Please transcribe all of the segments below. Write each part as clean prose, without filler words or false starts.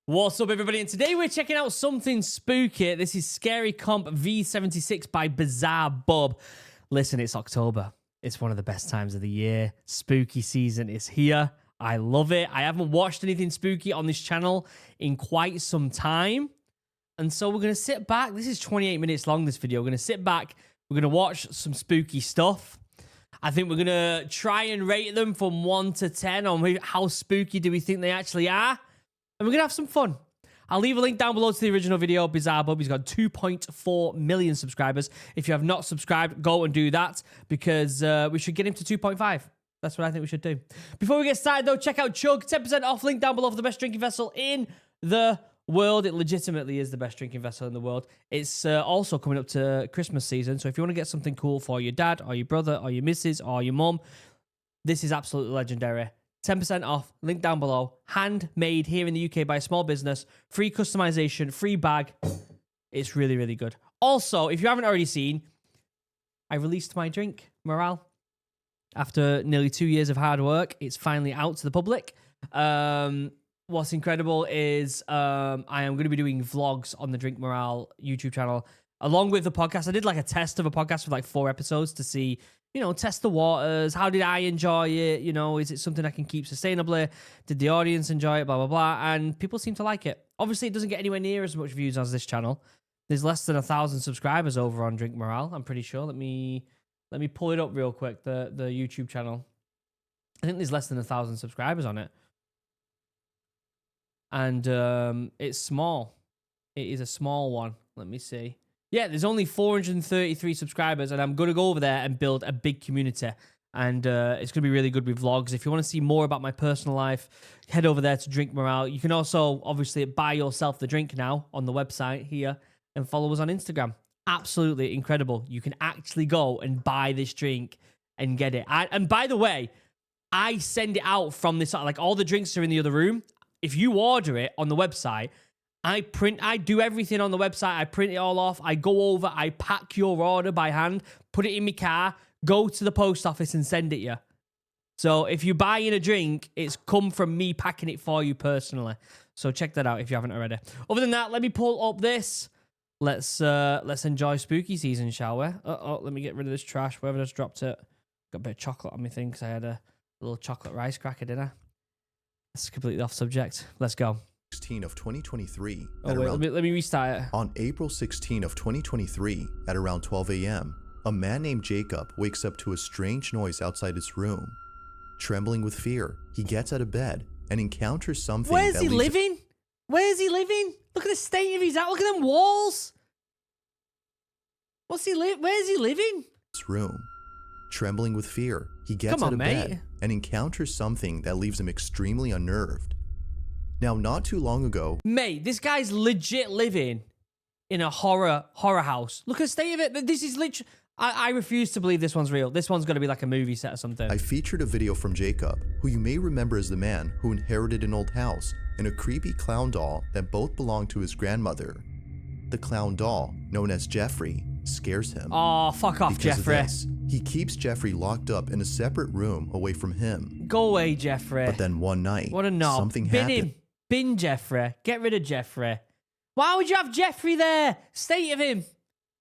What's up, everybody? And today we're checking out something spooky. This is Scary Comp V76 by Bizarre Bub. Listen, it's October. It's one of the best times of the year. Spooky season is here. I love it. I haven't watched anything spooky on this channel in quite some time. And so we're going to sit back. This is 28 minutes long, this video. We're going to sit back. We're going to watch some spooky stuff. I think we're going to try and rate them from 1 to 10 on how spooky do we think they actually are. And we're going to have some fun. I'll leave a link down below to the original video. Bizarre Bub, he's got 2.4 million subscribers. If you have not subscribed, go and do that because we should get him to 2.5. That's what I think we should do. Before we get started, though, check out Chug. 10% off, link down below for the best drinking vessel in the world. It legitimately is the best drinking vessel in the world. It's also coming up to Christmas season. So if you want to get something cool for your dad or your brother or your missus or your mum, this is absolutely legendary. 10% off, link down below. Handmade here in the UK by a small business. Free customization, free bag. It's really, really good. Also, if you haven't already seen, I released my drink, Morale. After nearly 2 years of hard work, it's finally out to the public. What's incredible is I am going to be doing vlogs on the Drink Morale YouTube channel, along with the podcast. I did like a test of a podcast for like 4 episodes to see, you know, test the waters. How did I enjoy it? You know, is it something I can keep sustainably? Did the audience enjoy it? Blah, blah, blah. And people seem to like it. Obviously, it doesn't get anywhere near as much views as this channel. There's less than 1,000 subscribers over on Drink Morale, I'm pretty sure. Let me pull it up real quick, the YouTube channel. I think there's less than 1,000 subscribers on it. And it's small. It is a small one. Let me see. Yeah, there's only 433 subscribers, and I'm going to go over there and build a big community. And it's going to be really good with vlogs. If you want to see more about my personal life, head over there to Drink Morale. You can also, obviously, buy yourself the drink now on the website here and follow us on Instagram. Absolutely incredible. You can actually go and buy this drink and get it. And by the way, I send it out from this, like all the drinks are in the other room. If you order it on the website, I do everything on the website. I print it all off. I go over, I pack your order by hand, put it in my car, go to the post office and send it you. So if you're buying a drink, it's come from me packing it for you personally. So check that out if you haven't already. Other than that, let me pull up this. Let's enjoy spooky season, shall we? Let me get rid of this trash. Whoever just dropped it. Got a bit of chocolate on me thing because I had a little chocolate rice cracker dinner. That's completely off subject. Let's go. 16 of 2023. Oh, wait, let me restart it. On April 16 of 2023, at around 12 a.m., a man named Jacob wakes up to a strange noise outside his room. Trembling with fear, he gets out of bed and encounters something. Where's he living? Where's he living? Look at the state of his house. Look at them walls. Where's he living? His room. Trembling with fear, he gets out of bed and encounters something that leaves him extremely unnerved. Now, not too long ago... Mate, this guy's legit living in a horror house. Look at the state of it. This is literally... I refuse to believe this one's real. This one's going to be like a movie set or something. I featured a video from Jacob, who you may remember as the man who inherited an old house and a creepy clown doll that both belonged to his grandmother. The clown doll, known as Jeffrey, scares him. Oh, fuck off, Jeffrey. Of this, he keeps Jeffrey locked up in a separate room away from him. Go away, Jeffrey. But then one night, what a knob. Something happened. Bin Jeffrey. Get rid of Jeffrey. Why would you have Jeffrey there? State of him.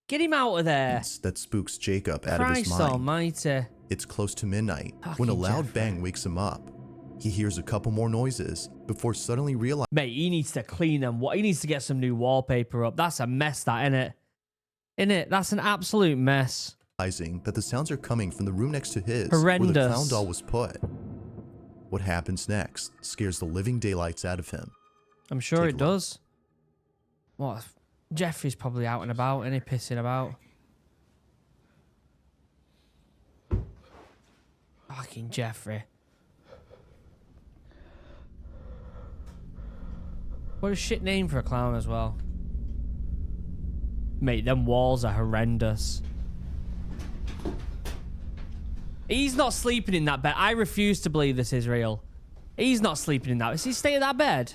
Get him out of there. That spooks Jacob out of his mind. Christ almighty. It's close to midnight Fucking when a loud Jeffrey. bang wakes him up. He hears a couple more noises before suddenly realizing... Mate, he needs to clean them. He needs to get some new wallpaper up. That's a mess, that, innit? Innit? That's an absolute mess. That the sounds are coming from the room next to his, Horrendous. where the clown doll was put. What happens next scares the living daylights out of him. I'm sure it does. What? Jeffrey's probably out and about, and he pissing about. Fucking Jeffrey. What a shit name for a clown as well. Mate, them walls are horrendous. He's not sleeping in that bed. I refuse to believe this is real. He's not sleeping in that. Is he staying in that bed?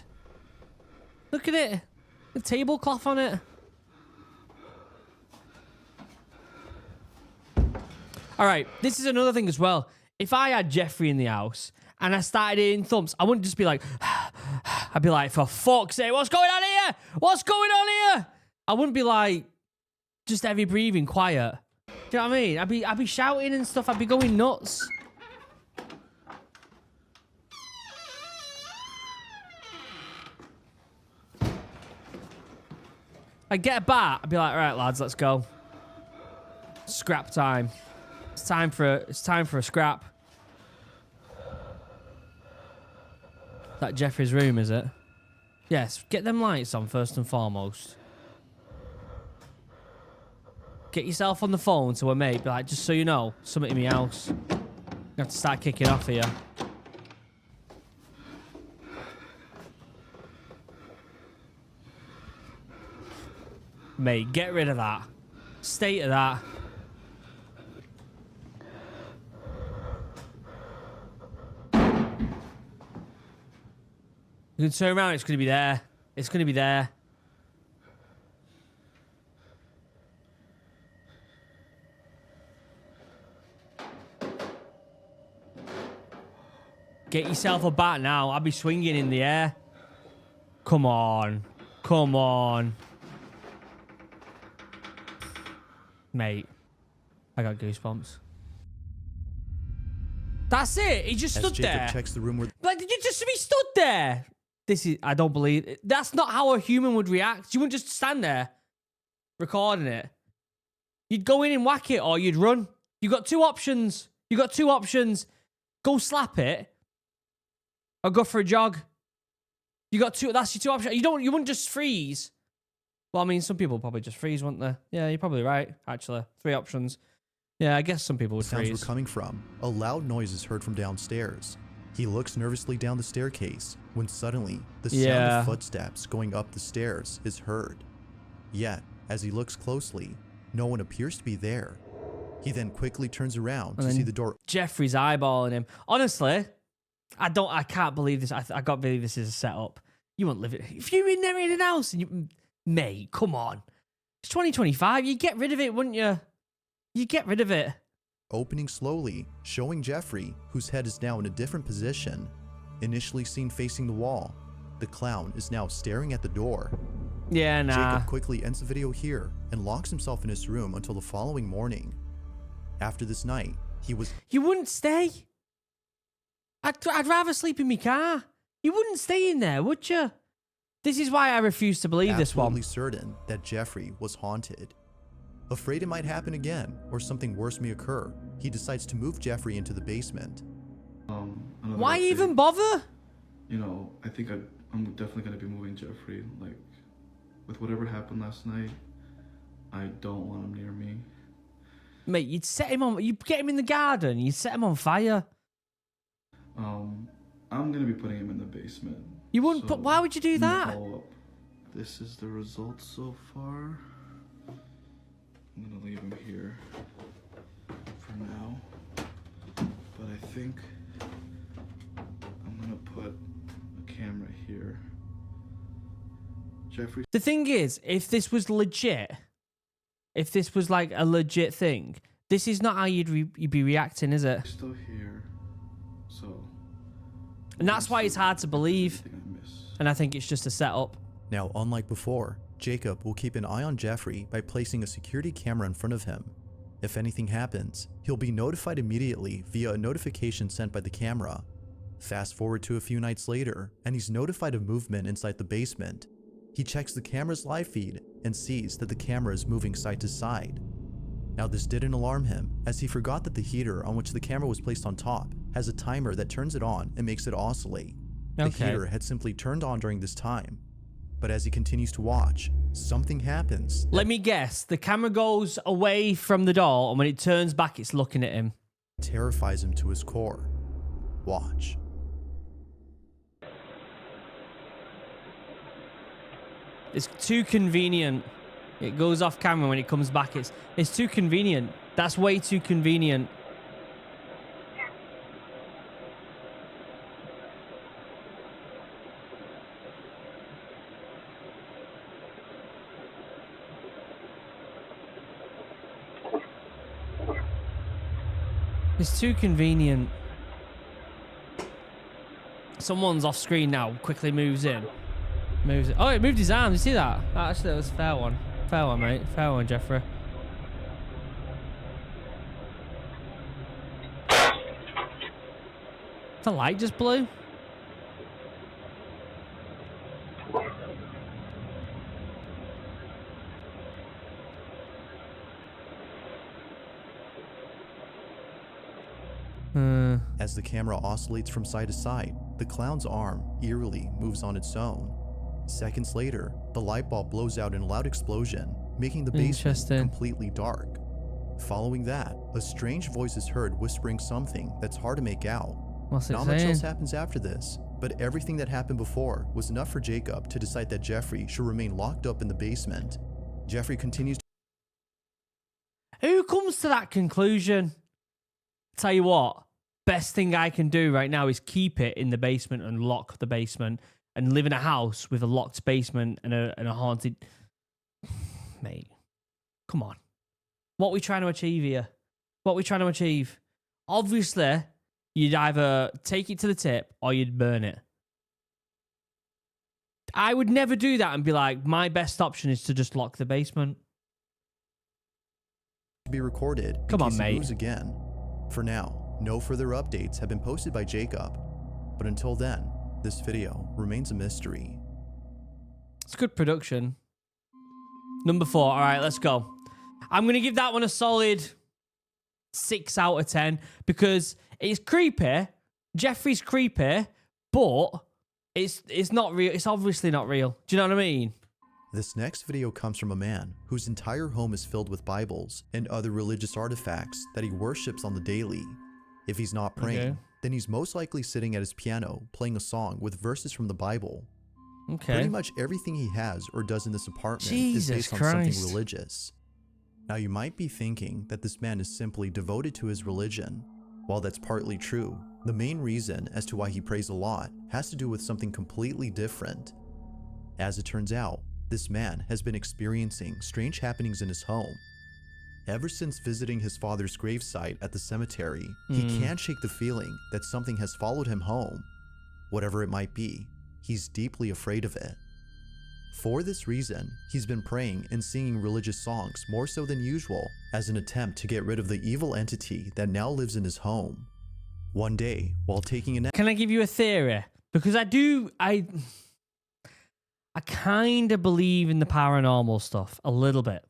Look at it. The tablecloth on it. All right, this is another thing as well. If I had Jeffrey in the house and I started hearing thumps, I wouldn't just be like, I'd be like, for fuck's sake, what's going on here? What's going on here? I wouldn't be like, just heavy breathing, quiet. Do you know what I mean? I'd be shouting and stuff. I'd be going nuts. I'd get a bat. I'd be like, all right, lads, let's go. Scrap time. It's time for a scrap. That Jeffrey's room, is it? Yes, get them lights on first and foremost. Get yourself on the phone to a mate. Be like, just so you know, something in my house. You have to start kicking off here. Mate, get rid of that. State of that. You can turn around, it's going to be there. It's going to be there. Get yourself a bat now. I'll be swinging in the air. Come on. Come on. Mate. I got goosebumps. That's it. He just stood there. Checks the room where Like, did you just be stood there? This is, I don't believe it. That's not how a human would react. You wouldn't just stand there recording it. You'd go in and whack it or you'd run. You got two options. You got two options. Go slap it or go for a jog. You got two, that's your two options. You wouldn't just freeze. Well, I mean, some people probably just freeze, wouldn't they? Yeah, you're probably right, actually. Three options. Yeah, I guess some people would freeze. sounds were coming from. A loud noise is heard from downstairs. He looks nervously down the staircase when suddenly the sound of footsteps going up the stairs is heard. Yet, as he looks closely, no one appears to be there. He then quickly turns around to see the door. Jeffrey's eyeballing him. Honestly, I can't believe this. I can't believe this is a setup. You won't live it. If you're in there in an house and you, mate, come on. It's 2025. You get rid of it, wouldn't you? You get rid of it. Opening slowly, showing Jeffrey, whose head is now in a different position. Initially seen facing the wall, the clown is now staring at the door. Yeah, nah. Jacob quickly ends the video here and locks himself in his room until the following morning. After this night, he was... You wouldn't stay? I'd rather sleep in my car. You wouldn't stay in there, would you? This is why I refuse to believe this one. Absolutely certain that Jeffrey was haunted. Afraid it might happen again or something worse may occur, he decides to move Jeffrey into the basement. Why even bother? You know, I think I'm definitely going to be moving Jeffrey. Like, with whatever happened last night, I don't want him near me. Mate, you'd set him on... You'd get him in the garden. You'd set him on fire. I'm going to be putting him in the basement. You wouldn't put... Why would you do that? This is the results so far. I'm going to leave him here for now. But I think I'm going to put a camera here. Jeffrey... The thing is, if this was legit... If this was like a legit thing, this is not how you'd be reacting, is it? Still here, so. And that's why it's hard to believe. And I think it's just a setup. Now, unlike before, Jacob will keep an eye on Jeffrey by placing a security camera in front of him. If anything happens, he'll be notified immediately via a notification sent by the camera. Fast forward to a few nights later, and he's notified of movement inside the basement. He checks the camera's live feed and sees that the camera is moving side to side. Now this didn't alarm him, as he forgot that the heater on which the camera was placed on top has a timer that turns it on and makes it oscillate. The heater had simply turned on during this time. But as he continues to watch, something happens. Let me guess, the camera goes away from the doll, and when it turns back, it's looking at him. Terrifies him to his core. Watch. It's too convenient. It goes off camera when it comes back. It's too convenient. That's way too convenient. It's too convenient. Someone's off screen now. Quickly moves in. Moves it. Oh, it moved his arm. You see that? Actually, that was a fair one. Fair one, mate. Fair one, Jeffrey. The light just blew. As the camera oscillates from side to side, the clown's arm eerily moves on its own. Seconds later, the light bulb blows out in a loud explosion, making the basement completely dark. Following that, a strange voice is heard whispering something that's hard to make out. What's it Not much else happens after this, but everything that happened before was enough for Jacob to decide that Jeffrey should remain locked up in the basement. Jeffrey continues to... Who comes to that conclusion? Tell you what, best thing I can do right now is keep it in the basement and lock the basement and live in a house with a locked basement and a haunted... Mate, come on. What are we trying to achieve here? What are we trying to achieve? Obviously, you'd either take it to the tip or you'd burn it. I would never do that and be like, my best option is to just lock the basement. be recorded in Come on, case it mate. moves again. For now, no further updates have been posted by Jacob, but until then, this video remains a mystery. It's good production. Number 4. All right, let's go. I'm going to give that one a solid 6 out of 10 because it's creepy. Jeffrey's creepy, but it's not real. It's obviously not real. Do you know what I mean? This next video comes from a man whose entire home is filled with Bibles and other religious artifacts that he worships on the daily. If he's not praying, then he's most likely sitting at his piano playing a song with verses from the Bible. Okay. Pretty much everything he has or does in this apartment Jesus is based Christ. on something religious. Now you might be thinking that this man is simply devoted to his religion. While that's partly true, the main reason as to why he prays a lot has to do with something completely different. As it turns out, this man has been experiencing strange happenings in his home. Ever since visiting his father's gravesite at the cemetery, he can't shake the feeling that something has followed him home. Whatever it might be, he's deeply afraid of it. For this reason, he's been praying and singing religious songs more so than usual as an attempt to get rid of the evil entity that now lives in his home. One day, while taking a nap... Can I give you a theory? Because I kind of believe in the paranormal stuff a little bit.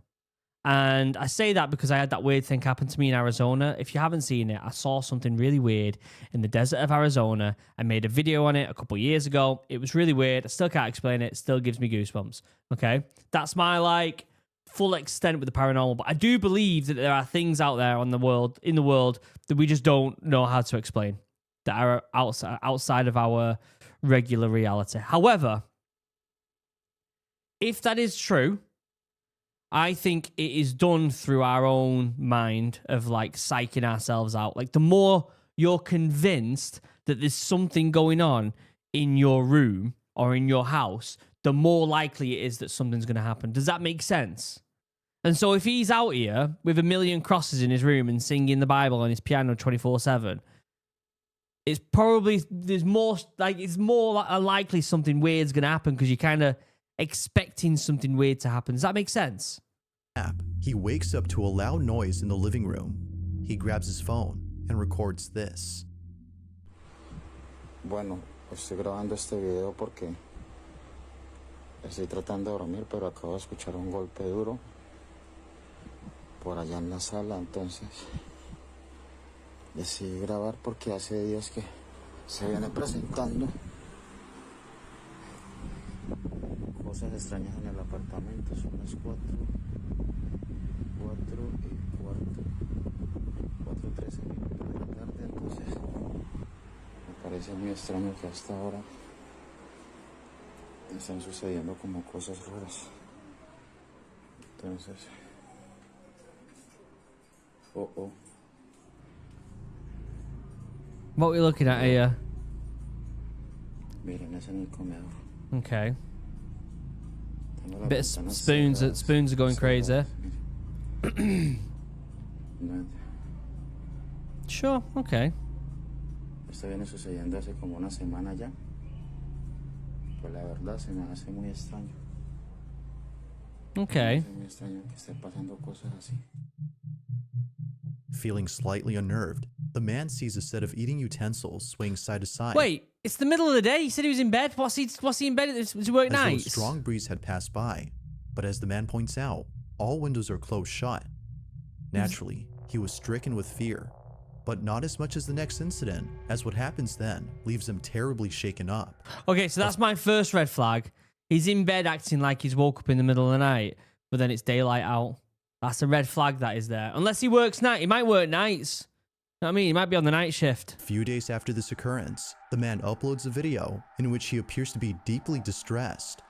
And I say that because I had that weird thing happen to me in Arizona. If you haven't seen it, I saw something really weird in the desert of Arizona. I made a video on it a couple years ago. It was really weird. I still can't explain it. It still gives me goosebumps. Okay? That's my full extent with the paranormal. But I do believe that there are things out there in the world that we just don't know how to explain, that are outside of our regular reality. However, if that is true, I think it is done through our own mind of psyching ourselves out. The more you're convinced that there's something going on in your room or in your house, the more likely it is that something's going to happen. Does that make sense? And so if he's out here with a million crosses in his room and singing the Bible on his piano 24/7, it's probably, it's more likely something weird's going to happen because you're kind of expecting something weird to happen. Does that make sense? He wakes up to a loud noise in the living room. He grabs his phone and records this. Bueno, estoy grabando este video porque estoy tratando de dormir, pero acabo de escuchar un golpe duro por allá en la sala, entonces decidí grabar porque hace días que se viene presentando cosas extrañas en el apartamento. Son las 4:13 minutos de la tarde, entonces me parece muy extraño que hasta ahora están sucediendo como cosas raras. Entonces, What are we looking at here? miren, es en el comedor. Okay. Tengo las Bit of ventanas spoons. cerradas, Spoons are going crazy. Nada. Sure. Okay. Esto viene sucediendo hace como una semana ya. Pues la verdad se me hace muy extraño. Okay. Es muy extraño que estén pasando cosas así. Feeling slightly unnerved, the man sees a set of eating utensils swaying side to side. Wait, it's the middle of the day. He said he was in bed. What's he in bed? Does he work As though a nights? strong breeze had passed by, but as the man points out, all windows are closed shut. Naturally, he was stricken with fear, but not as much as the next incident, as what happens then leaves him terribly shaken up. Okay, so that's my first red flag. He's in bed acting like he's woke up in the middle of the night, but then it's daylight out. That's a red flag that is there. Unless he works night. He might work nights. You know what I mean? He might be on the night shift. A few days after this occurrence, the man uploads a video in which he appears to be deeply distressed.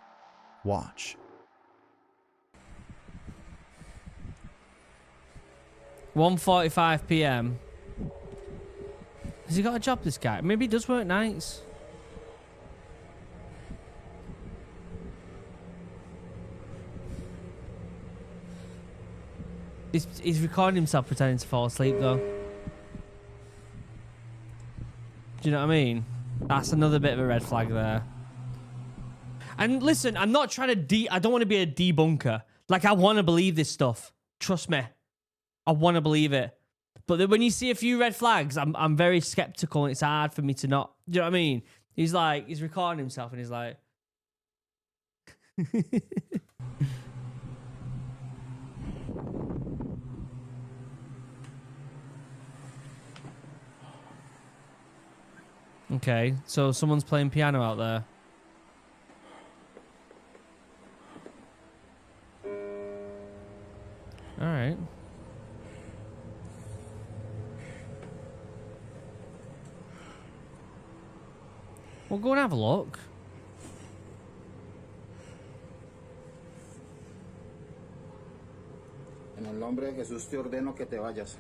Watch. 1:45 p.m. Has he got a job, this guy? Maybe he does work nights. He's recording himself pretending to fall asleep, though. Do you know what I mean? That's another bit of a red flag there. And listen, I'm not trying to I don't want to be a debunker. Like, I want to believe this stuff. Trust me. I want to believe it. But when you see a few red flags, I'm very skeptical, and it's hard for me to not. Do you know what I mean? He's recording himself, and he's like... Okay, so someone's playing piano out there. All right. We'll go and have a look. En el nombre de Jesús te ordeno que te vayas.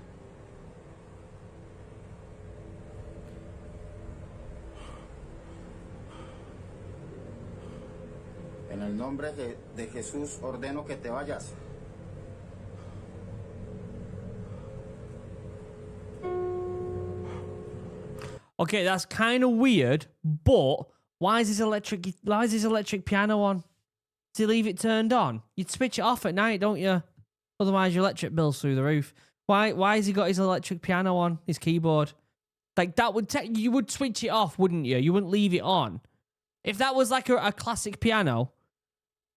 En el nombre de Jesús ordeno que te vayas. Okay, that's kind of weird, but why is this electric piano on? Does he leave it turned on? You'd switch it off at night, don't you? Otherwise your electric bill's through the roof. Why has he got his electric piano on, his keyboard? Like, that would you would switch it off, wouldn't you? You wouldn't leave it on. If that was like a classic piano,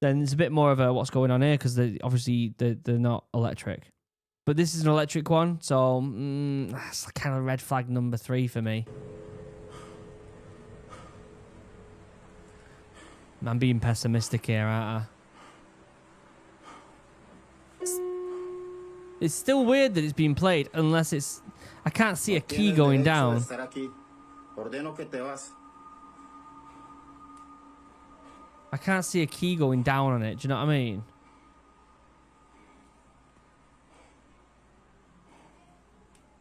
then it's a bit more of a what's going on here, because obviously they're not electric. But this is an electric one, so that's kind of red flag number 3 for me. I'm being pessimistic here, aren't I? It's still weird that it's being played, unless it's... I can't see a key going down. I can't see a key going down on it, do you know what I mean?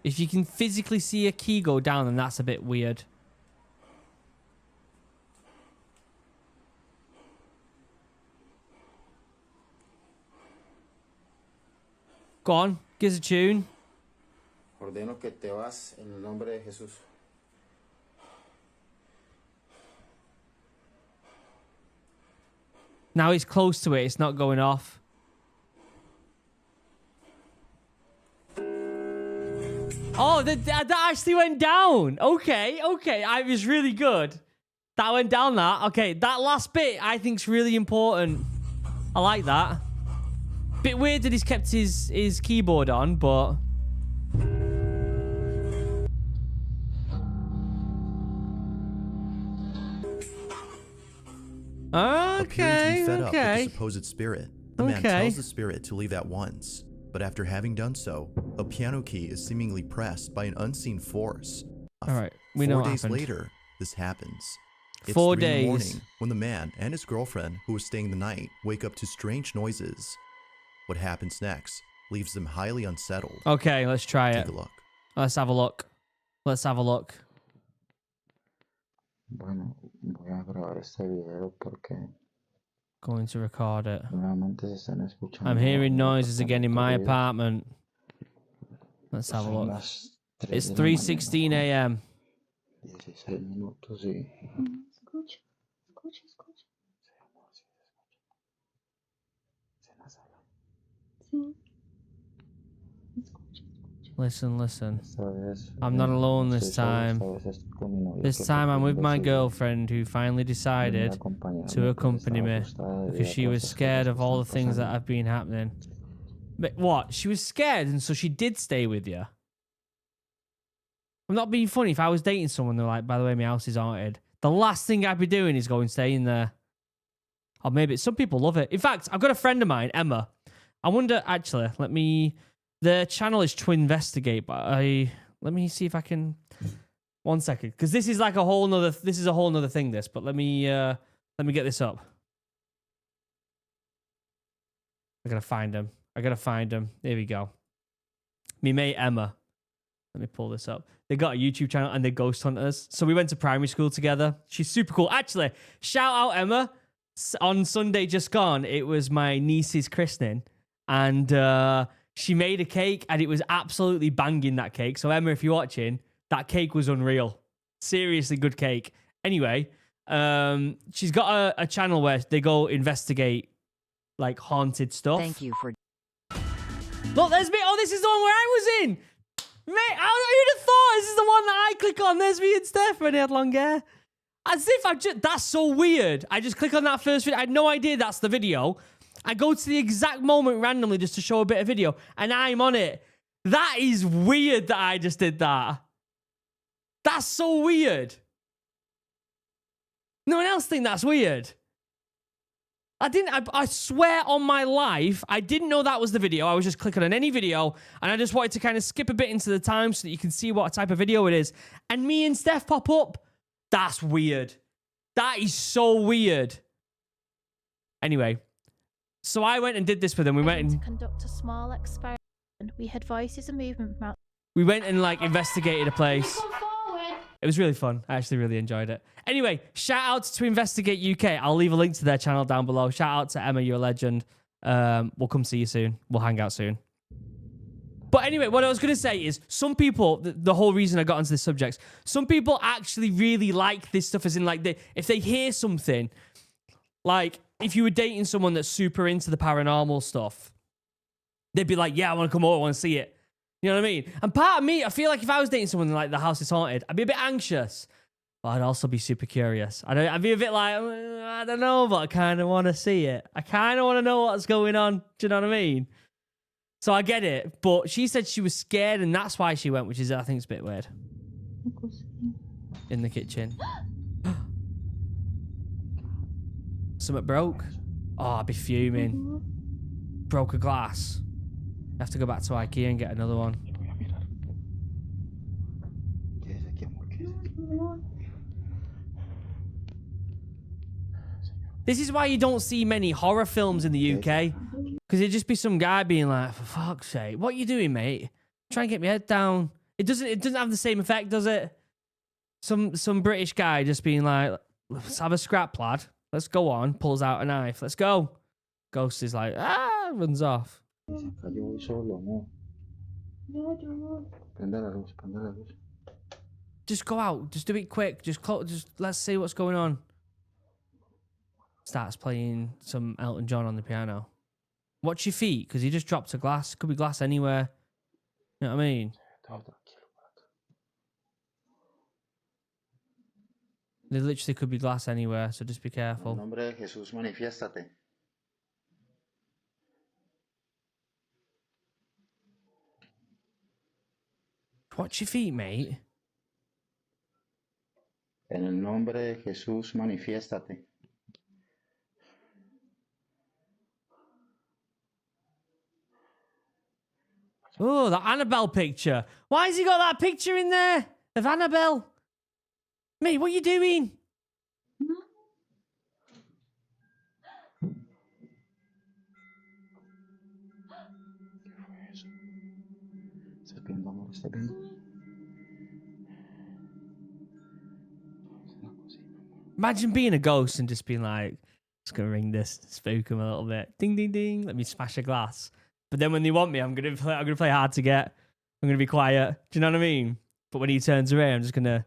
If you can physically see a key go down, then that's a bit weird. Go on, give us a tune. Ordeno que te vas en el nombre de Jesús. Now he's close to it, it's not going off. Oh, that actually went down. Okay. I was really good. That went down, that. Okay, that last bit I think's really important. I like that. Bit weird that he's kept his keyboard on, but... Appearing to be fed up with okay. the supposed spirit, the man tells the spirit to leave at once. But after having done so, a piano key is seemingly pressed by an unseen force. All right, we know what 4 days happened. later, this happens. It's 4 3 in the days. morning when the man and his girlfriend, who was staying the night, wake up to strange noises. What happens next leaves them highly unsettled. Okay, let's try it. Take a look. Let's have a look. Let's have a look. Bueno, voy a grabar este video porque Going to record it. nuevamente se están escuchando. I'm hearing noises again in my ruido. apartment. Let's have a Son look. las 3 It's de la mañana. 3:16 a.m. 16 minutos, sí. Escucha, escucha, escucha. Sí. Escucha. Listen, listen. Esta vez, I'm not alone no this estoy solo, time. esta vez estoy con mi novia This que time por I'm fin with my decidió girlfriend who finally venir a decided acompañarme to porque accompany estaba me asustada because debido a she todas was las scared cosas of que all están the things that pasando. have been happening. But what? She was scared and so she did stay with you? I'm not being funny. If I was dating someone, they're like, by the way, my house is haunted. The last thing I'd be doing is going staying there. Or maybe some people love it. In fact, I've got a friend of mine, Emma. I wonder, actually, the channel is Twinvestigate, but let me see if I can, 1 second. Because this is like a whole nother thing, this, but let me get this up. I gotta find him. Here we go. Me mate, Emma. Let me pull this up. They got a YouTube channel and they ghost hunters. So we went to primary school together. She's super cool. Actually, shout out Emma. On Sunday just gone, it was my niece's christening. And she made a cake and it was absolutely banging, that cake. So Emma, if you're watching, that cake was unreal. Seriously good cake. Anyway, she's got a channel where they go investigate like haunted stuff. Thank you for. Look, there's me. Oh, this is the one where I was in. Mate, who'd have thought this is the one that I click on? There's me and Steph when he had long hair. As if that's so weird. I just click on that first video. I had no idea that's the video. I go to the exact moment randomly just to show a bit of video, and I'm on it. That is weird that I just did that. That's so weird. No one else think that's weird. I swear on my life, I didn't know that was the video. I was just clicking on any video, and I just wanted to kind of skip a bit into the time so that you can see what type of video it is. And me and Steph pop up. That's weird. That is so weird. Anyway, so I went and did this with them. We went To and conduct a small experiment. We had voices and movement from like investigated a place. It was really fun. I actually really enjoyed it. Anyway, shout out to Investigate UK. I'll leave a link to their channel down below. Shout out to Emma, you're a legend. We'll come see you soon. We'll hang out soon. But anyway, what I was going to say is some people, the whole reason I got into this subject, some people actually really like this stuff, as in like if they hear something, like if you were dating someone that's super into the paranormal stuff, they'd be like, yeah, I want to come over, I want to see it. You know what I mean? And part of me, I feel like if I was dating someone like the house is haunted, I'd be a bit anxious, but I'd also be super curious. I'd be a bit like, I don't know, but I kind of want to see it. I kind of want to know what's going on. Do you know what I mean? So I get it. But she said she was scared, and that's why she went, which is, I think, it's a bit weird. In the kitchen. Something broke. Oh, I'd be fuming. Broke a glass. I have to go back to IKEA and get another one. This is why you don't see many horror films in the UK. Because it'd just be some guy being like, for fuck's sake, what are you doing, mate? Try and get my head down. It doesn't have the same effect, does it? Some British guy just being like, let's have a scrap, lad. Let's go on. Pulls out a knife. Let's go. Ghost is like, runs off. Just go out. Just do it quick. Just let's see what's going on. Starts playing some Elton John on the piano. Watch your feet, because he just dropped a glass. Could be glass anywhere. You know what I mean? They literally could be glass anywhere, so just be careful. En nombre de Jesús, manifiéstate. Watch your feet, mate. En el nombre de Jesús, manifiéstate. Oh, that Annabelle picture. Why has he got that picture in there of Annabelle? Mate, what are you doing? ¿Estás viendo, amor? ¿Estás viendo? Imagine being a ghost and just being like, just gonna ring this, spook him a little bit. Ding, ding, ding. Let me smash a glass. But then when they want me, I'm gonna play hard to get. I'm gonna be quiet. Do you know what I mean? But when he turns around, I'm just gonna.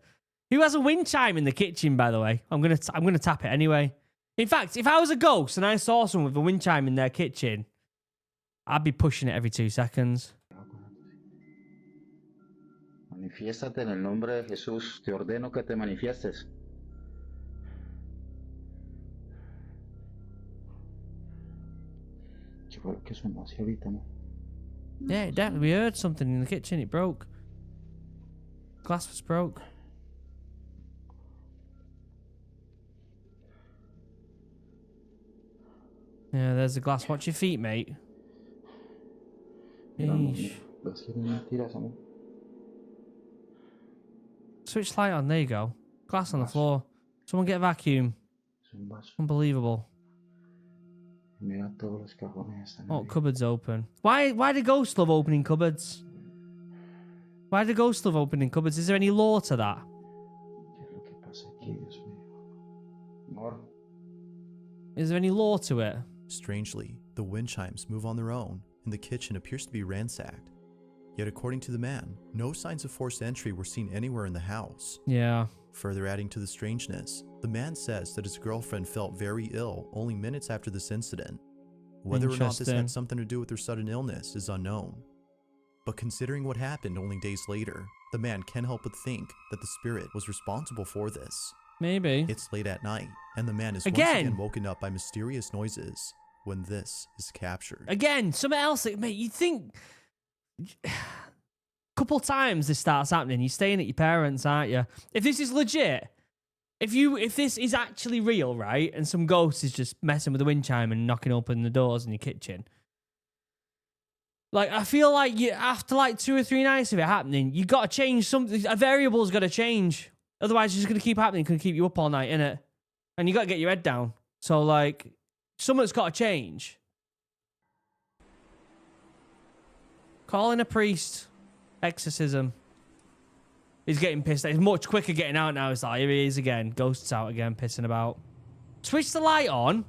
Who has a wind chime in the kitchen, by the way? I'm gonna tap it anyway. In fact, if I was a ghost and I saw someone with a wind chime in their kitchen, I'd be pushing it every 2 seconds. Manifiéstate en el nombre de Jesús. Te ordeno que te manifiestes. ¿Qué fue lo que sonó así ahorita, no? Yeah, definitely. We heard something in the kitchen. It broke. Glass was broke. Yeah, there's the glass. Watch your feet, mate. Yeesh. Switch light on. There you go. Glass on the floor. Someone get a vacuum. Unbelievable. Oh, cupboard's open. Why do ghosts love opening cupboards? Why do ghosts love opening cupboards? Is there any law to that? Is there any law to it? Strangely, the wind chimes move on their own, and the kitchen appears to be ransacked. Yet according to the man, no signs of forced entry were seen anywhere in the house. Yeah. Further adding to the strangeness, the man says that his girlfriend felt very ill only minutes after this incident. Whether or not this had something to do with her sudden illness is unknown. But considering what happened only days later, the man can't help but think that the spirit was responsible for this. Maybe. It's late at night, and the man is once again woken up by mysterious noises when this is captured. Again, something else, mate, you'd think... Couple times this starts happening, you're staying at your parents', aren't you? If this is legit, if this is actually real, right, and some ghost is just messing with the wind chime and knocking open the doors in your kitchen, like, I feel like you after like 2 or 3 nights of it happening, you got to change something. A variable's got to change. Otherwise, it's just going to keep happening. It's going to keep you up all night, innit? And you got to get your head down. So, like, something's got to change. Calling a priest. Exorcism. He's getting pissed. He's much quicker getting out now. It's like, here he is again. Ghosts out again, pissing about. Switch the light on.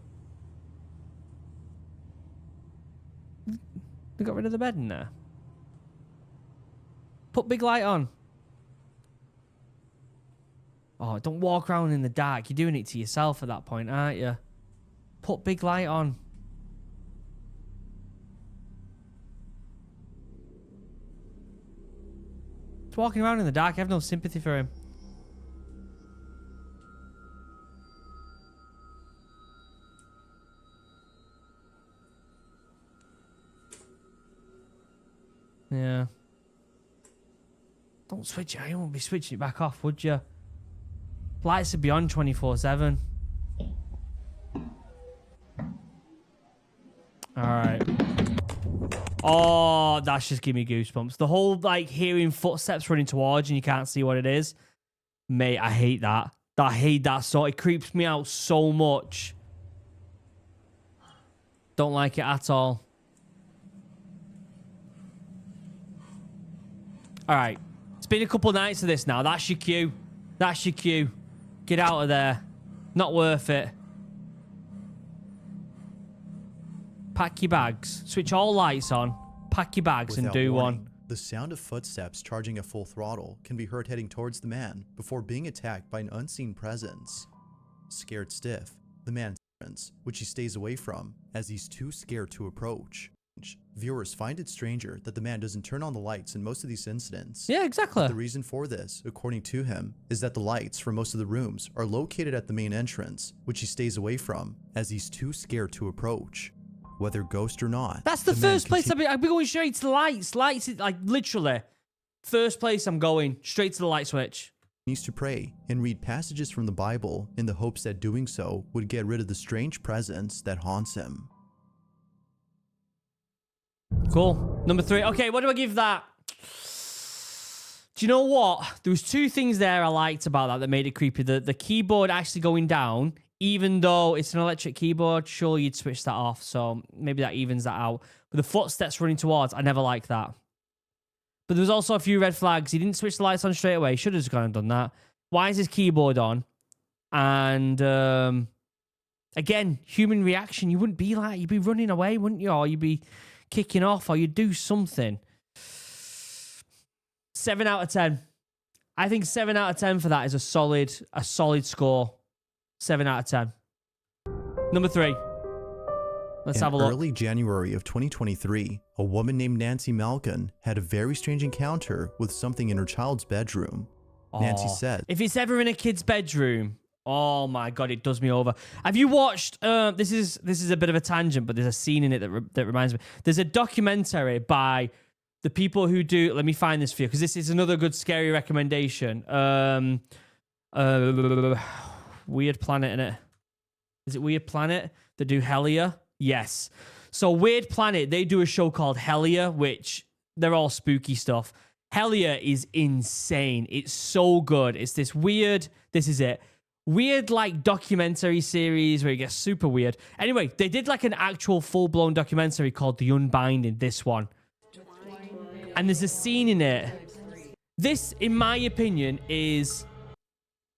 They got rid of the bed in there. Put big light on. Oh, don't walk around in the dark. You're doing it to yourself at that point, aren't you? Put big light on. He's walking around in the dark. I have no sympathy for him. Yeah. Don't switch it. You won't be switching it back off, would you? Lights would be on 24/7. Alright. Oh, that's just giving me goosebumps. The whole, like, hearing footsteps running towards you and you can't see what it is. Mate, I hate that. I hate that sort. It creeps me out so much. Don't like it at all. Alright. It's been a couple nights of this now. That's your cue. That's your cue. Get out of there. Not worth it. Pack your bags. Switch all lights on. Pack your bags and do one. The sound of footsteps charging at full throttle can be heard heading towards the man before being attacked by an unseen presence. Scared stiff, the man turns, which he stays away from, as he's too scared to approach. Viewers find it stranger that the man doesn't turn on the lights in most of these incidents. Yeah, exactly. The reason for this, according to him, is that the lights for most of the rooms are located at the main entrance, which he stays away from, as he's too scared to approach. Whether ghost or not. That's the first place I'd be going straight to the lights. Lights, like, literally. First place I'm going, straight to the light switch. He needs to pray and read passages from the Bible in the hopes that doing so would get rid of the strange presence that haunts him. Cool. Number 3. Okay, what do I give that? Do you know what? There was 2 things there I liked about that made it creepy. The keyboard actually going down, even though it's an electric keyboard, sure, you'd switch that off. So maybe that evens that out. But the footsteps running towards, I never liked that. But there was also a few red flags. He didn't switch the lights on straight away. Should have just gone and done that. Why is his keyboard on? And again, human reaction. You wouldn't be like, you'd be running away, wouldn't you? Or you'd be kicking off, or you'd do something. 7 out of 10. I think 7 out of 10 for that is a solid score. 7 out of 10. Number 3. Let's have a In look. early January of 2023, a woman named Nancy Malkin had a very strange encounter with something in her child's bedroom. Nancy said, If it's ever in a kid's bedroom, oh my God, it does me over. Have you watched, this is a bit of a tangent, but there's a scene in it that reminds me. There's a documentary by the people who do, let me find this for you, because this is another good scary recommendation. Weird Planet, innit? Is it Weird Planet that do Hellier? Yes. So Weird Planet, they do a show called Hellier, which they're all spooky stuff. Hellier is insane. It's so good. It's this weird, this is it, weird like documentary series where it gets super weird. Anyway, they did like an actual full-blown documentary called The Unbinding, this one. And there's a scene in it. This, in my opinion, is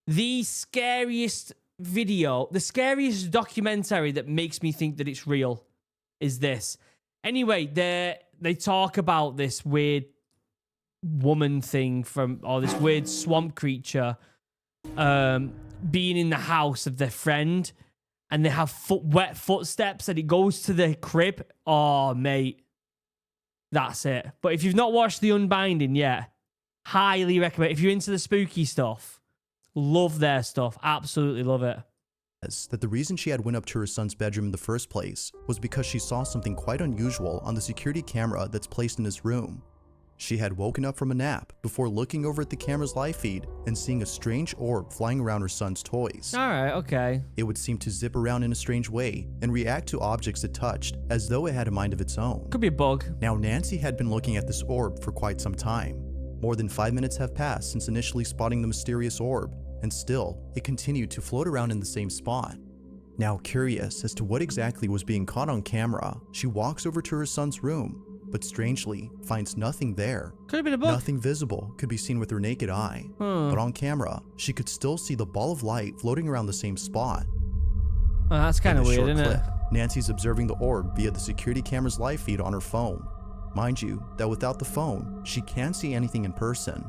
the scariest video, the scariest documentary that makes me think that it's real is this. Anyway, they talk about this weird woman thing or this weird swamp creature being in the house of their friend, and they have wet footsteps and it goes to the crib. Oh, mate. That's it. But if you've not watched The Unbinding yet, highly recommend. If you're into the spooky stuff, love their stuff. Absolutely love it. that the reason she had went up to her son's bedroom in the first place was because she saw something quite unusual on the security camera that's placed in his room. She had woken up from a nap before looking over at the camera's live feed and seeing a strange orb flying around her son's toys. All right, okay. It would seem to zip around in a strange way and react to objects it touched as though it had a mind of its own. Could be a bug. Now, Nancy had been looking at this orb for quite some time. More than 5 minutes have passed since initially spotting the mysterious orb, and still, it continued to float around in the same spot. Now, curious as to what exactly was being caught on camera, she walks over to her son's room, but strangely finds nothing there. Could have been a bug. Nothing visible could be seen with her naked eye, but on camera, she could still see the ball of light floating around the same spot. Oh, that's kind of In a weird, short isn't it? clip, Nancy's observing the orb via the security camera's live feed on her phone. Mind you, that without the phone, she can't see anything in person.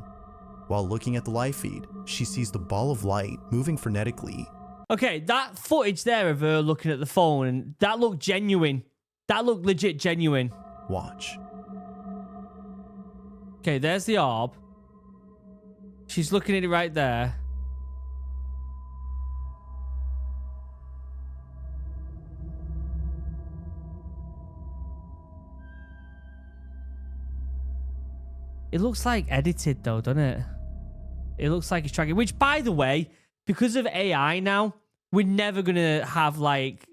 While looking at the live feed, she sees the ball of light moving frenetically. Okay, that footage there of her looking at the phone, and that looked genuine. That looked legit genuine. Watch. Okay, there's the orb. She's looking at it right there. It looks like edited though, doesn't it? It looks like it's tracking, which by the way, because of AI now, we're never going to have like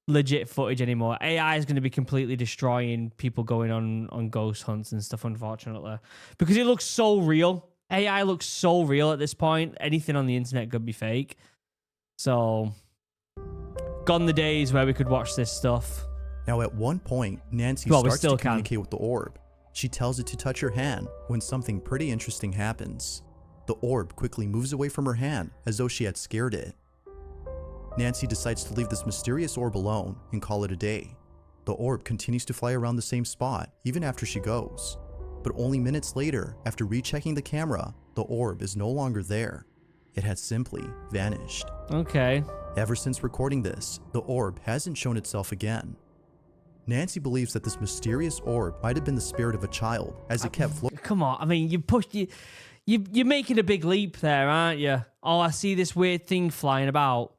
legit footage anymore. AI is going to be completely destroying people going on ghost hunts and stuff, unfortunately, because it looks so real. AI looks so real at this point. Anything on the internet could be fake. So, gone the days where we could watch this stuff. Now, at one point, Nancy Well, we starts still to can. communicate with the orb. She tells it to touch her hand when something pretty interesting happens. The orb quickly moves away from her hand as though she had scared it. Nancy decides to leave this mysterious orb alone and call it a day. The orb continues to fly around the same spot even after she goes. But only minutes later, after rechecking the camera, the orb is no longer there. It has simply vanished. Okay. Ever since recording this, the orb hasn't shown itself again. Nancy believes that this mysterious orb might have been the spirit of a child as it kept floating. Come on. I mean, you're making a big leap there, aren't you? Oh, I see this weird thing flying about.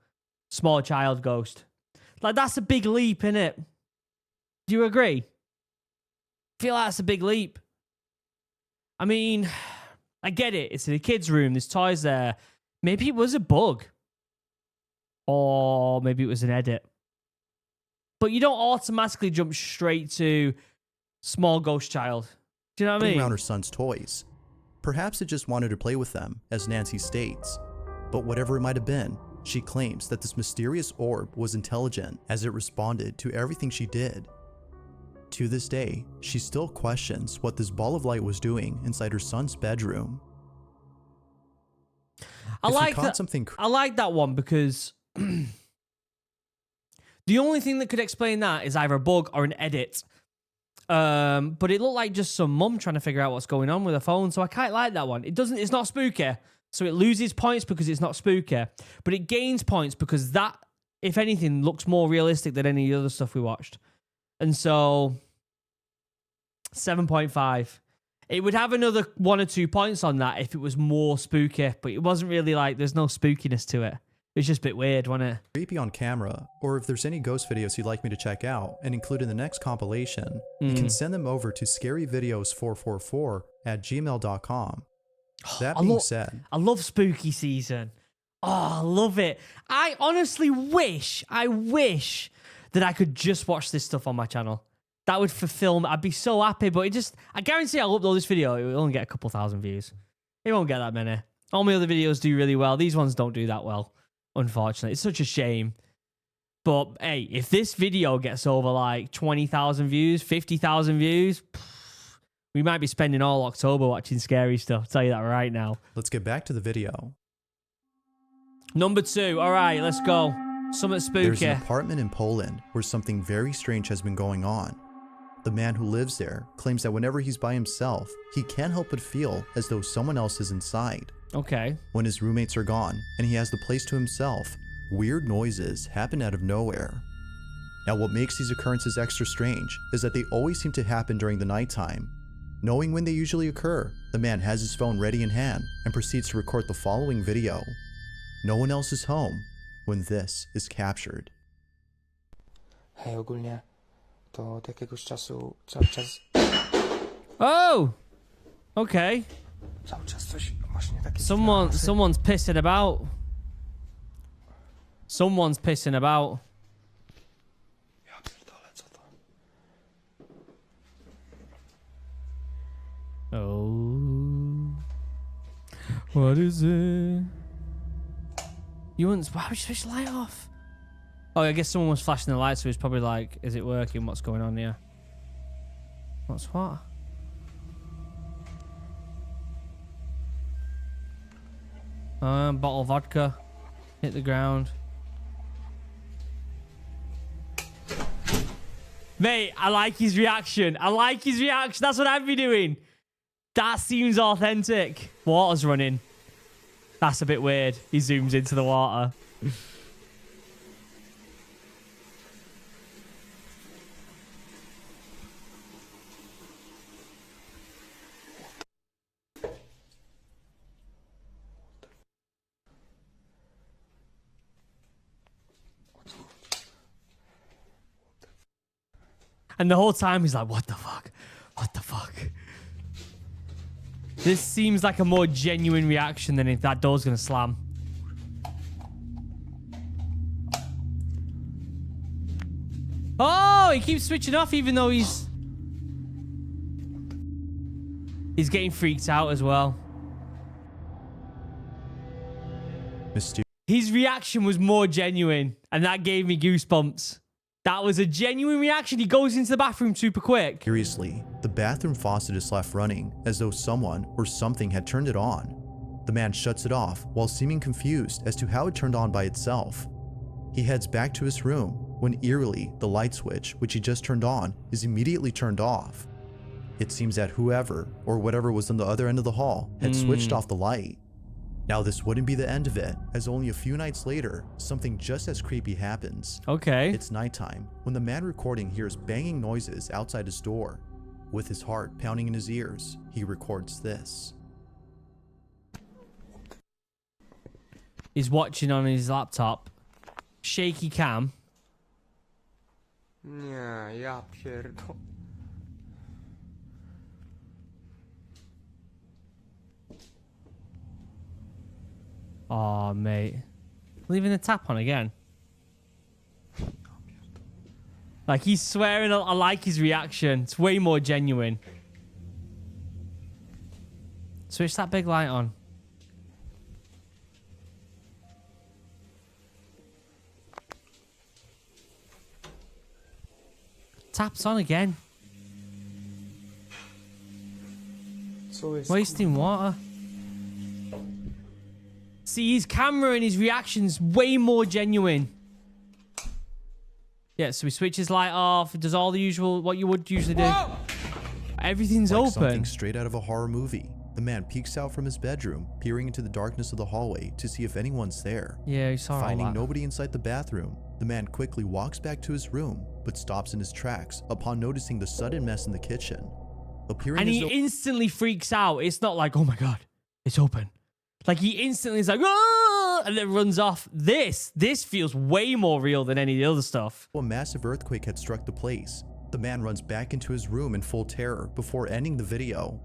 Small child ghost. Like, that's a big leap, innit? Do you agree? I feel like that's a big leap. I mean, I get it. It's in a kid's room. There's toys there. Maybe it was a bug. Or maybe it was an edit. But you don't automatically jump straight to small ghost child. Do you know what I mean? Around her son's toys. Perhaps it just wanted to play with them, as Nancy states. But whatever it might have been, she claims that this mysterious orb was intelligent as it responded to everything she did. To this day, she still questions what this ball of light was doing inside her son's bedroom. I If we like caught that. something I like that one because the only thing that could explain that is either a bug or an edit. But it looked like just some mum trying to figure out what's going on with her phone. So I quite like that one. It's not spooky. So it loses points because it's not spooky. But it gains points because that, if anything, looks more realistic than any other stuff we watched. And so 7.5. It would have another 1 or 2 points on that if it was more spooky. But it wasn't really like, there's no spookiness to it. It's just a bit weird, wasn't it? Creepy on camera, or if there's any ghost videos you'd like me to check out and include in the next compilation, you can send them over to scaryvideos444@gmail.com. That being said, I love spooky season. Oh, I love it. I honestly wish that I could just watch this stuff on my channel. That would fulfill me. I'd be so happy, but I guarantee I'll upload this video. It will only get a couple thousand views. It won't get that many. All my other videos do really well. These ones don't do that well, unfortunately. It's such a shame. But hey, if this video gets over like 20,000 views, 50,000 views, we might be spending all October watching scary stuff. I'll tell you that right now. let's get back to the video. Number 2. All right, let's go. Something spooky. There's an apartment in Poland where something very strange has been going on. The man who lives there claims that whenever he's by himself, he can't help but feel as though someone else is inside. Okay. When his roommates are gone and he has the place to himself, weird noises happen out of nowhere. Now, what makes these occurrences extra strange is that they always seem to happen during the nighttime. Knowing when they usually occur, the man has his phone ready in hand and proceeds to record the following video. No one else is home when this is captured. Hej, ogólnie to od jakiegoś czasu cały czas Oh! Okay. coś właśnie takie Someone's pissing about. Someone's pissing about. Ja pierdolę, co to? Oh. What is it? You wouldn't. Why would you switch the light off? Oh, I guess someone was flashing the light, so he's probably like, is it working? What's going on here? What's what? Bottle of vodka. Hit the ground. Mate, I like his reaction. I like his reaction. That's what I'd be doing. That seems authentic. Water's running. That's a bit weird. He zooms into the water. And the whole time he's like, what the fuck? What the fuck? This seems like a more genuine reaction than if that door's gonna slam. Oh, he keeps switching off even though he's getting freaked out as well. His reaction was more genuine, and that gave me goosebumps. That was a genuine reaction. He goes into the bathroom super quick. Curiously, the bathroom faucet is left running as though someone or something had turned it on. The man shuts it off while seeming confused as to how it turned on by itself. He heads back to his room when eerily the light switch, which he just turned on, is immediately turned off. It seems that whoever or whatever was on the other end of the hall had switched off the light. Now, this wouldn't be the end of it, as only a few nights later, something just as creepy happens. Okay. It's nighttime when the man recording hears banging noises outside his door. With his heart pounding in his ears, he records this. He's watching on his laptop. Shaky cam. Nie, ja pierdolę. Oh, mate. Leaving the tap on again. Like, he's swearing. I like his reaction. It's way more genuine. Switch that big light on. Taps on again. Co jest? Wasting water. See, his camera and his reactions way more genuine. Yeah, so he switches light off, does all the usual, what you would usually do. Whoa! Everything's Like open. something straight out of a horror movie. The man peeks out from his bedroom, peering into the darkness of the hallway to see if anyone's there. Yeah, he saw all Finding that. nobody inside the bathroom, the man quickly walks back to his room, but stops in his tracks upon noticing the sudden mess in the kitchen. Appearing And as he though instantly freaks out. It's not like, oh my God, it's open. Like he instantly is like, oh, and then runs off. This feels way more real than any of the other stuff. a massive earthquake had struck the place. The man runs back into his room in full terror before ending the video.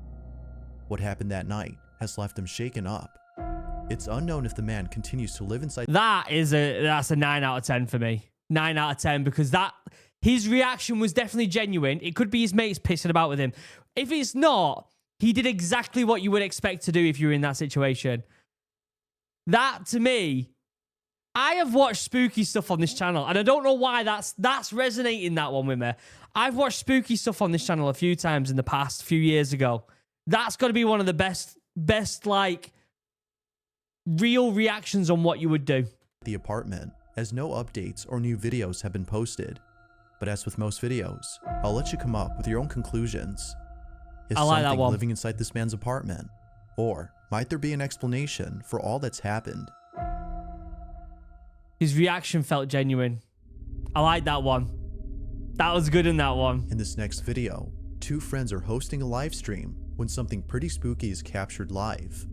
What happened that night has left him shaken up. It's unknown if the man continues to live inside. That's a 9 out of 10 for me. 9 out of 10 because his reaction was definitely genuine. It could be his mates pissing about with him. If it's not, he did exactly what you would expect to do if you were in that situation. That, to me, I have watched spooky stuff on this channel, and I don't know why that's resonating that one with me. I've watched spooky stuff on this channel a few times in the past, few years ago. That's got to be one of the best like real reactions on what you would do. The apartment, as no updates or new videos have been posted. But as with most videos, I'll let you come up with your own conclusions. Is I like that something one. living inside this man's apartment? Or might there be an explanation for all that's happened? His reaction felt genuine. I like that one. That was good in that one. In this next video, two friends are hosting a live stream when something pretty spooky is captured live.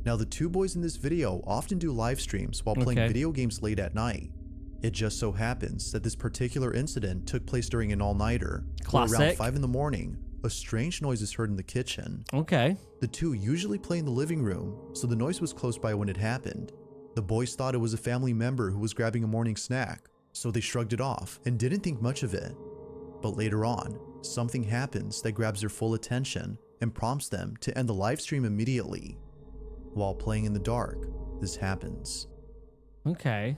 Now, the two boys in this video often do live streams while playing video games late at night. It just so happens that this particular incident took place during an all-nighter. Classic. Around 5 in the morning, a strange noise is heard in the kitchen. Okay. The two usually play in the living room, so the noise was close by when it happened. The boys thought it was a family member who was grabbing a morning snack, so they shrugged it off and didn't think much of it. But later on, something happens that grabs their full attention and prompts them to end the live stream immediately. While playing in the dark, this happens. Okay.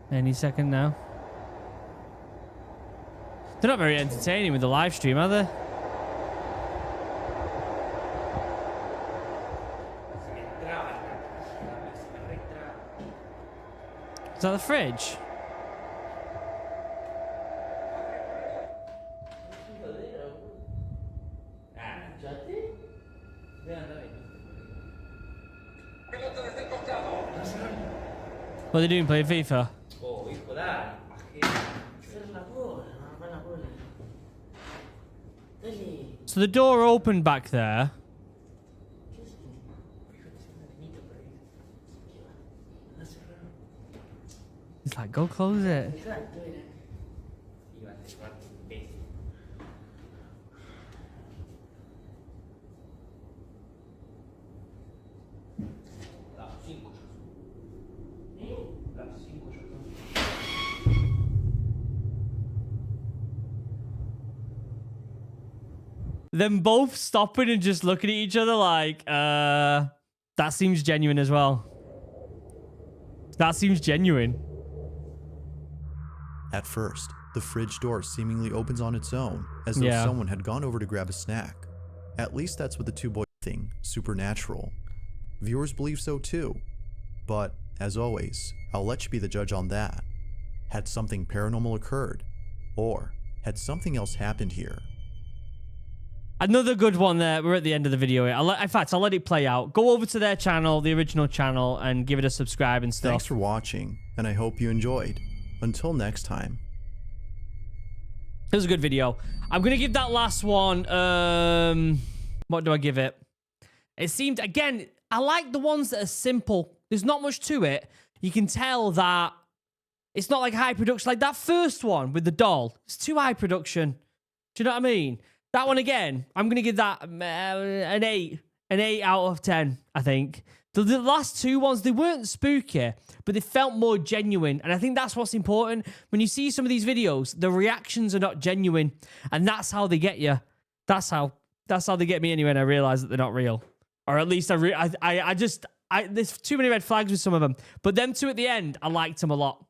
Any second now. They're not very entertaining with the live stream, are they? Is that the fridge? What are they doing? Playing FIFA? So the door opened back there. He's like, go close it. Them both stopping and just looking at each other like, that seems genuine as well. That seems genuine. At first, the fridge door seemingly opens on its own, as though someone had gone over to grab a snack. At least that's what the two boys think supernatural. Viewers believe so too. But, as always, I'll let you be the judge on that. Had something paranormal occurred? Or had something else happened here? Another good one there. We're at the end of the video here. In fact, I'll let it play out. Go over to their channel, the original channel, and give it a subscribe and stuff. Thanks for watching, and I hope you enjoyed. Until next time. It was a good video. I'm going to give that last one, what do I give it? It seemed, again, I like the ones that are simple. There's not much to it. You can tell that it's not like high production. Like that first one with the doll. It's too high production. Do you know what I mean? That one again, I'm going to give that an 8. An 8 out of 10, I think. The last two ones, they weren't spooky, but they felt more genuine. And I think that's what's important. When you see some of these videos, the reactions are not genuine. And that's how they get you. That's how they get me anyway, and I realize that they're not real. Or at least there's too many red flags with some of them. But them two at the end, I liked them a lot.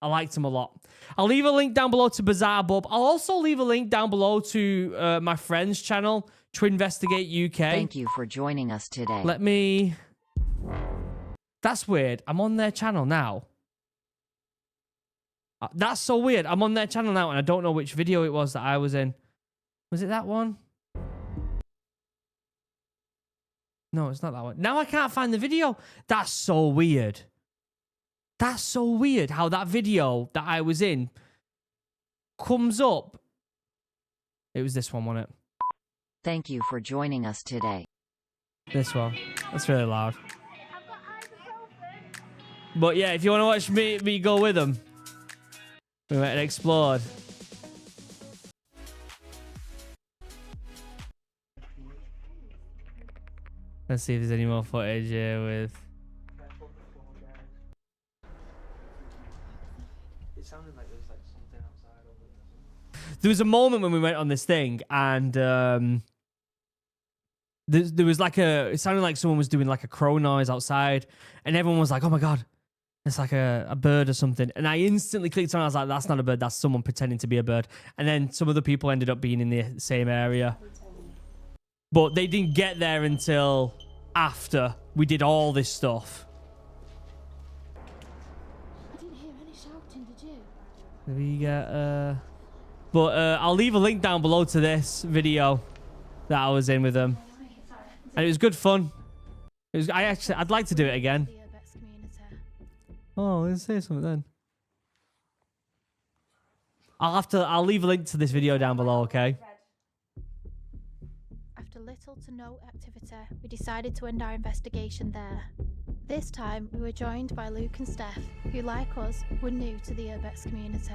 I'll leave a link down below to Bizarre Bub. I'll also leave a link down below to my friend's channel, TwinvesegateUK. Thank you for joining us today. Let me That's weird. I'm on their channel now. That's so weird. I'm on their channel now and I don't know which video it was that I was in. Was it that one? No, it's not that one. Now I can't find the video. That's so weird. That's so weird how that video that I was in comes up. It was this one, wasn't it? Thank you for joining us today. This one. That's really loud. But yeah, if you want to watch me go with them, we went and explored. Let's see if there's any more footage here with... It sounded like there was like something outside over there. There was a moment when we went on this thing and there was like it sounded like someone was doing like a crow noise outside and everyone was like, oh my God, it's like a bird or something. And I instantly clicked on, I was like, that's not a bird, that's someone pretending to be a bird. And then some other people ended up being in the same area. But they didn't get there until after we did all this stuff. I didn't hear any shouting, did you? Did we get But I'll leave a link down below to this video that I was in with them. And it was good fun. It was I'd like to do it again. The urbex community. Oh, let's say something then. I'll leave a link to this video down below, okay? After little to no activity, we decided to end our investigation there. This time, we were joined by Luke and Steph, who, like us, were new to the urbex community.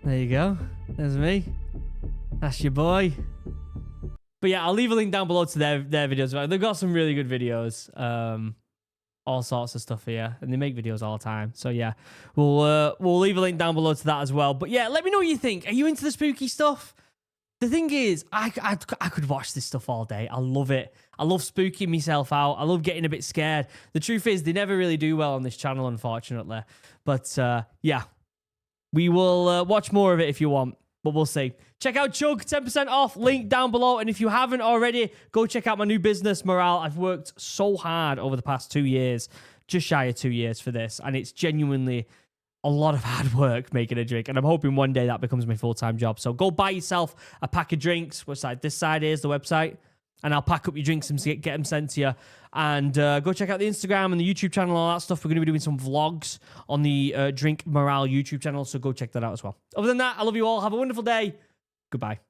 There you go. There's me. That's your boy. But yeah, I'll leave a link down below to their videos. They've got some really good videos. All sorts of stuff here. And they make videos all the time. So yeah, we'll leave a link down below to that as well. But yeah, let me know what you think. Are you into the spooky stuff? The thing is, I could watch this stuff all day. I love it. I love spooking myself out. I love getting a bit scared. The truth is, they never really do well on this channel, unfortunately. But yeah, we will watch more of it if you want. But we'll see. Check out Chug, 10% off, link down below. And if you haven't already, go check out my new business, Morale. I've worked so hard over the past 2 years, just shy of 2 years for this. And it's genuinely a lot of hard work making a drink. And I'm hoping one day that becomes my full-time job. So go buy yourself a pack of drinks. What side? This side is the website. And I'll pack up your drinks and get them sent to you. And go check out the Instagram and the YouTube channel, all that stuff. We're going to be doing some vlogs on the Drink Morale YouTube channel. So go check that out as well. Other than that, I love you all. Have a wonderful day. Goodbye.